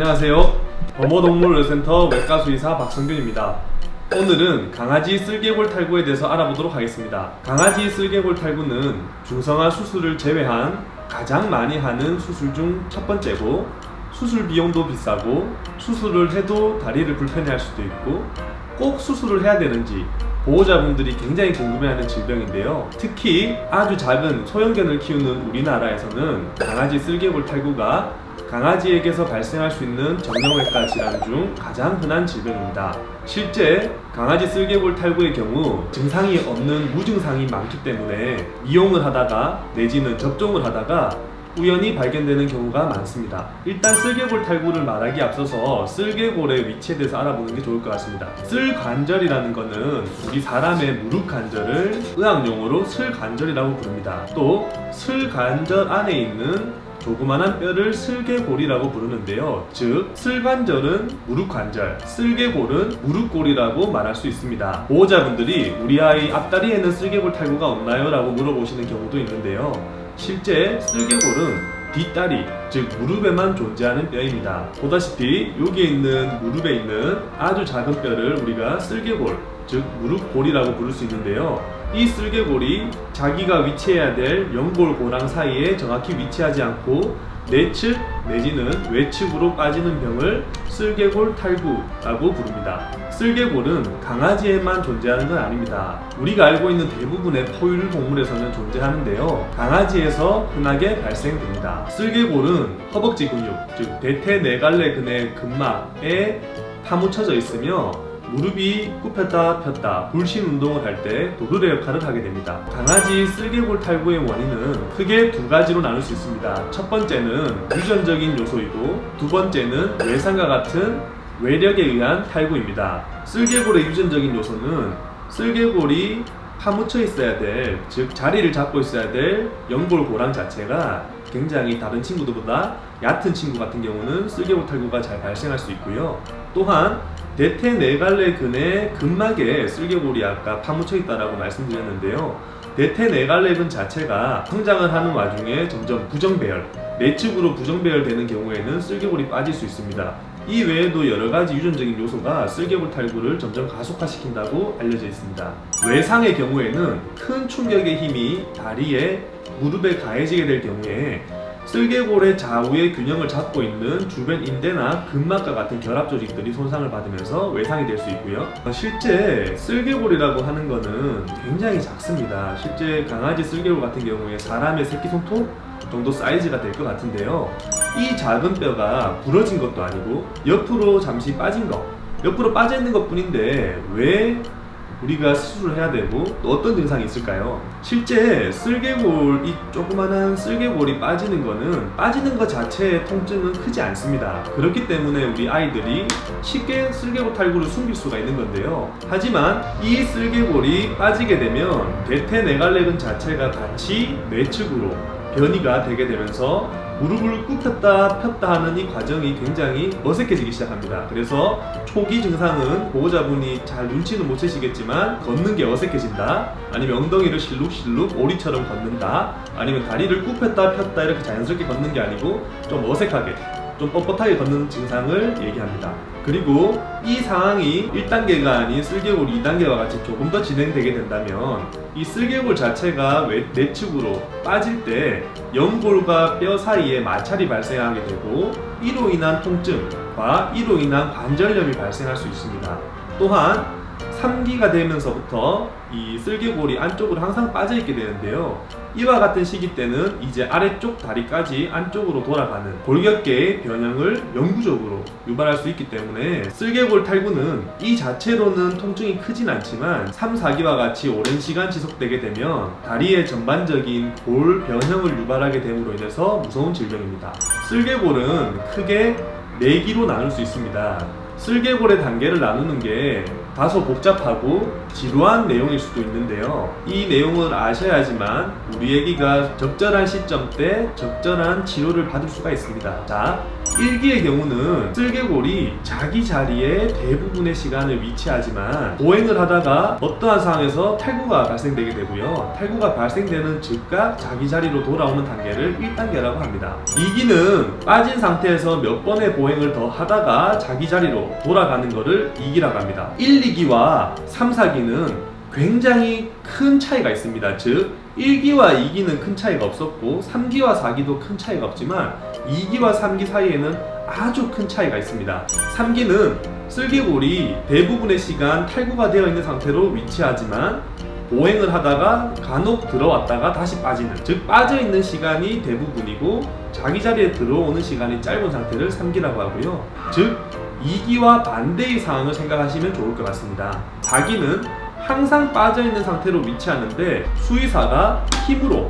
안녕하세요. 범어동물의료센터 외과수의사 박성균입니다. 오늘은 강아지 쓸개골 탈구에 대해서 알아보도록 하겠습니다. 강아지 쓸개골 탈구는 중성화 수술을 제외한 가장 많이 하는 수술 중 첫 번째고, 수술 비용도 비싸고 수술을 해도 다리를 불편해할 수도 있고 꼭 수술을 해야 되는지 보호자분들이 굉장히 궁금해하는 질병인데요. 특히 아주 작은 소형견을 키우는 우리나라에서는 강아지 쓸개골 탈구가 강아지에게서 발생할 수 있는 정형외과 질환 중 가장 흔한 질병입니다. 실제 강아지 쓸개골 탈구의 경우 증상이 없는 무증상이 많기 때문에 미용을 하다가 내지는 접종을 하다가 우연히 발견되는 경우가 많습니다. 일단 쓸개골 탈구를 말하기 앞서서 쓸개골의 위치에 대해서 알아보는 게 좋을 것 같습니다. 쓸관절이라는 것은 우리 사람의 무릎 관절을 의학용어로 슬관절이라고 부릅니다. 또 슬관절 안에 있는 조그만한 뼈를 쓸개골이라고 부르는데요. 즉, 슬관절은 무릎관절, 쓸개골은 무릎골이라고 말할 수 있습니다. 보호자분들이 우리 아이 앞다리에는 쓸개골 탈구가 없나요? 라고 물어보시는 경우도 있는데요. 실제 쓸개골은 뒷다리, 즉 무릎에만 존재하는 뼈입니다. 보다시피 여기에 있는 무릎에 있는 아주 작은 뼈를 우리가 쓸개골, 즉 무릎골이라고 부를 수 있는데요. 이 쓸개골이 자기가 위치해야 될 연골고랑 사이에 정확히 위치하지 않고 내측 내지는 외측으로 빠지는 병을 쓸개골 탈구라고 부릅니다. 쓸개골은 강아지에만 존재하는 건 아닙니다. 우리가 알고 있는 대부분의 포유류 동물에서는 존재하는데요. 강아지에서 흔하게 발생됩니다. 쓸개골은 허벅지 근육, 즉 대퇴네갈래근의 근막에 파묻혀져 있으며 무릎이 굽혔다 폈다 불신 운동을 할 때 도르래 역할을 하게 됩니다. 강아지 쓸개골 탈구의 원인은 크게 두 가지로 나눌 수 있습니다. 첫 번째는 유전적인 요소이고, 두 번째는 외상과 같은 외력에 의한 탈구입니다. 쓸개골의 유전적인 요소는 쓸개골이 파묻혀 있어야 될, 즉 자리를 잡고 있어야 될 연골고랑 자체가 굉장히 다른 친구들보다 얕은 친구 같은 경우는 쓸개골 탈구가 잘 발생할 수 있고요. 또한 대퇴네갈래근의 근막에 쓸개골이 아까 파묻혀 있다라고 말씀드렸는데요. 대퇴네갈래근 자체가 성장을 하는 와중에 점점 부정배열, 내측으로 부정배열되는 경우에는 쓸개골이 빠질 수 있습니다. 이 외에도 여러가지 유전적인 요소가 쓸개골 탈구를 점점 가속화시킨다고 알려져 있습니다. 외상의 경우에는 큰 충격의 힘이 다리에, 무릎에 가해지게 될 경우에 쓸개골의 좌우의 균형을 잡고 있는 주변 인대나 근막과 같은 결합 조직들이 손상을 받으면서 외상이 될 수 있고요. 실제 쓸개골이라고 하는 것은 굉장히 작습니다. 실제 강아지 쓸개골 같은 경우에 사람의 새끼손톱 정도 사이즈가 될 것 같은데요. 이 작은 뼈가 부러진 것도 아니고 옆으로 잠시 빠진 것, 옆으로 빠져 있는 것 뿐인데 왜 우리가 수술을 해야 되고 또 어떤 증상이 있을까요? 실제 쓸개골, 이 조그만한 쓸개골이 빠지는 거는 빠지는 것 자체의 통증은 크지 않습니다. 그렇기 때문에 우리 아이들이 쉽게 쓸개골 탈구를 숨길 수가 있는 건데요. 하지만 이 쓸개골이 빠지게 되면 대퇴네갈래근 자체가 같이 내측으로 변이가 되게 되면서 무릎을 굽혔다 폈다 하는 이 과정이 굉장히 어색해지기 시작합니다. 그래서 초기 증상은 보호자분이 잘 눈치는 못 채시겠지만 걷는 게 어색해진다, 아니면 엉덩이를 실룩실룩 오리처럼 걷는다, 아니면 다리를 굽혔다 폈다 이렇게 자연스럽게 걷는 게 아니고 좀 어색하게, 좀 뻣뻣하게 걷는 증상을 얘기합니다. 그리고 이 상황이 1단계가 아닌 쓸개골 2단계와 같이 조금 더 진행되게 된다면 이 쓸개골 자체가 내측으로 빠질 때 연골과 뼈 사이에 마찰이 발생하게 되고 이로 인한 통증과 이로 인한 관절염이 발생할 수 있습니다. 또한 3기가 되면서부터 이 쓸개골이 안쪽으로 항상 빠져 있게 되는데요. 이와 같은 시기 때는 이제 아래쪽 다리까지 안쪽으로 돌아가는 골격계의 변형을 영구적으로 유발할 수 있기 때문에 쓸개골 탈구는 이 자체로는 통증이 크진 않지만 3, 4기와 같이 오랜 시간 지속되게 되면 다리의 전반적인 골 변형을 유발하게 됨으로 인해서 무서운 질병입니다. 쓸개골은 크게 4기로 나눌 수 있습니다. 쓸개골의 단계를 나누는 게 다소 복잡하고 지루한 내용일 수도 있는데요. 이 내용을 아셔야지만 우리 애기가 적절한 시점 때 적절한 치료를 받을 수가 있습니다. 자, 1기의 경우는 쓸개골이 자기 자리에 대부분의 시간을 위치하지만 보행을 하다가 어떠한 상황에서 탈구가 발생되게 되고요. 탈구가 발생되는 즉각 자기 자리로 돌아오는 단계를 1단계라고 합니다. 2기는 빠진 상태에서 몇 번의 보행을 더 하다가 자기 자리로 돌아가는 것을 2기라고 합니다. 1, 2기와 3, 4기는 굉장히 큰 차이가 있습니다. 즉 1기와 2기는 큰 차이가 없었고 3기와 4기도 큰 차이가 없지만 2기와 3기 사이에는 아주 큰 차이가 있습니다. 3기는 쓸개골이 대부분의 시간 탈구가 되어 있는 상태로 위치하지만 보행을 하다가 간혹 들어왔다가 다시 빠지는, 즉 빠져 있는 시간이 대부분이고 자기 자리에 들어오는 시간이 짧은 상태를 3기라고 하고요. 즉 2기와 반대의 상황을 생각하시면 좋을 것 같습니다. 4기는 항상 빠져있는 상태로 위치하는데 수의사가 힘으로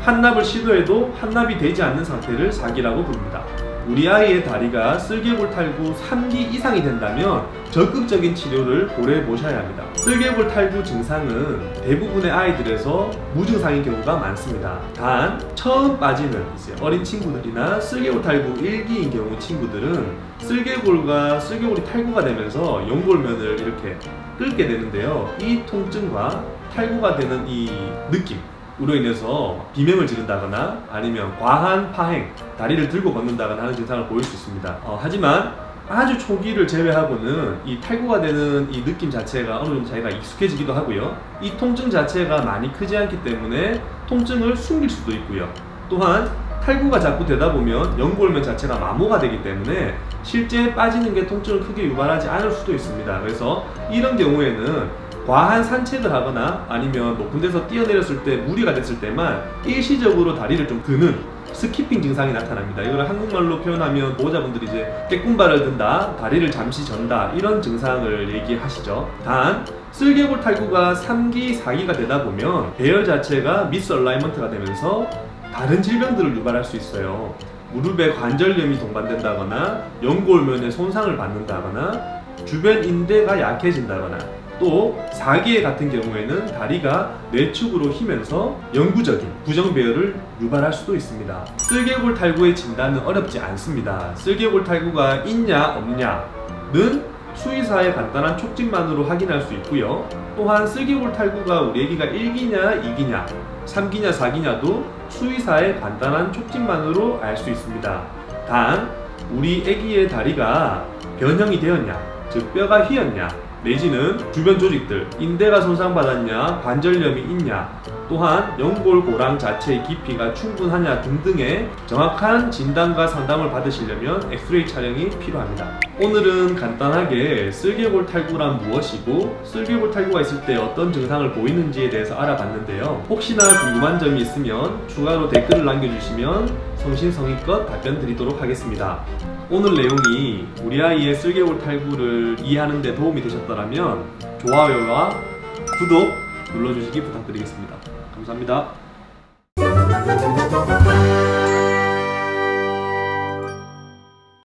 한납을 시도해도 한납이 되지 않는 상태를 4기라고 부릅니다. 우리 아이의 다리가 쓸개골 탈구 3기 이상이 된다면 적극적인 치료를 고려해 보셔야 합니다. 쓸개골 탈구 증상은 대부분의 아이들에서 무증상인 경우가 많습니다. 단 처음 빠지는 이제 어린 친구들이나 쓸개골 탈구 1기인 경우 친구들은 쓸개골이 탈구가 되면서 연골면을 이렇게 끓게 되는데요. 이 통증과 탈구가 되는 이 느낌 으로 인해서 비명을 지른다거나 아니면 과한 파행, 다리를 들고 걷는다거나 하는 증상을 보일 수 있습니다. 하지만 아주 초기를 제외하고는 이 탈구가 되는 이 느낌 자체가 어느 정도 자기가 익숙해지기도 하고요. 이 통증 자체가 많이 크지 않기 때문에 통증을 숨길 수도 있고요. 또한 탈구가 자꾸 되다 보면 연골면 자체가 마모가 되기 때문에 실제 빠지는 게 통증을 크게 유발하지 않을 수도 있습니다. 그래서 이런 경우에는 과한 산책을 하거나 아니면 높은 데서 뛰어내렸을 때 무리가 됐을 때만 일시적으로 다리를 좀 드는 스키핑 증상이 나타납니다. 이걸 한국말로 표현하면 보호자분들이 이제 깨꿈발을 든다, 다리를 잠시 전다 이런 증상을 얘기하시죠. 단 쓸개골 탈구가 3기, 4기가 되다 보면 배열 자체가 미스얼라이먼트가 되면서 다른 질병들을 유발할 수 있어요. 무릎에 관절염이 동반된다거나 연골면에 손상을 받는다거나 주변 인대가 약해진다거나 또 4기 같은 경우에는 다리가 내축으로 휘면서 영구적인 부정배열을 유발할 수도 있습니다. 쓸개골 탈구의 진단은 어렵지 않습니다. 쓸개골 탈구가 있냐 없냐는 수의사의 간단한 촉진만으로 확인할 수 있고요. 또한 쓸개골 탈구가 우리 애기가 1기냐 2기냐 3기냐 4기냐도 수의사의 간단한 촉진만으로 알 수 있습니다. 단 우리 애기의 다리가 변형이 되었냐, 즉 뼈가 휘었냐 내지는 주변 조직들, 인대가 손상받았냐, 관절염이 있냐, 또한 연골고랑 자체의 깊이가 충분하냐 등등의 정확한 진단과 상담을 받으시려면 엑스레이 촬영이 필요합니다. 오늘은 간단하게 쓸개골 탈구란 무엇이고 쓸개골 탈구가 있을 때 어떤 증상을 보이는지에 대해서 알아봤는데요. 혹시나 궁금한 점이 있으면 추가로 댓글을 남겨주시면 성심성의껏 답변 드리도록 하겠습니다. 오늘 내용이 우리 아이의 쓸개골 탈구를 이해하는 데 도움이 되셨더라면 좋아요와 구독 눌러주시기 부탁드리겠습니다. 감사합니다.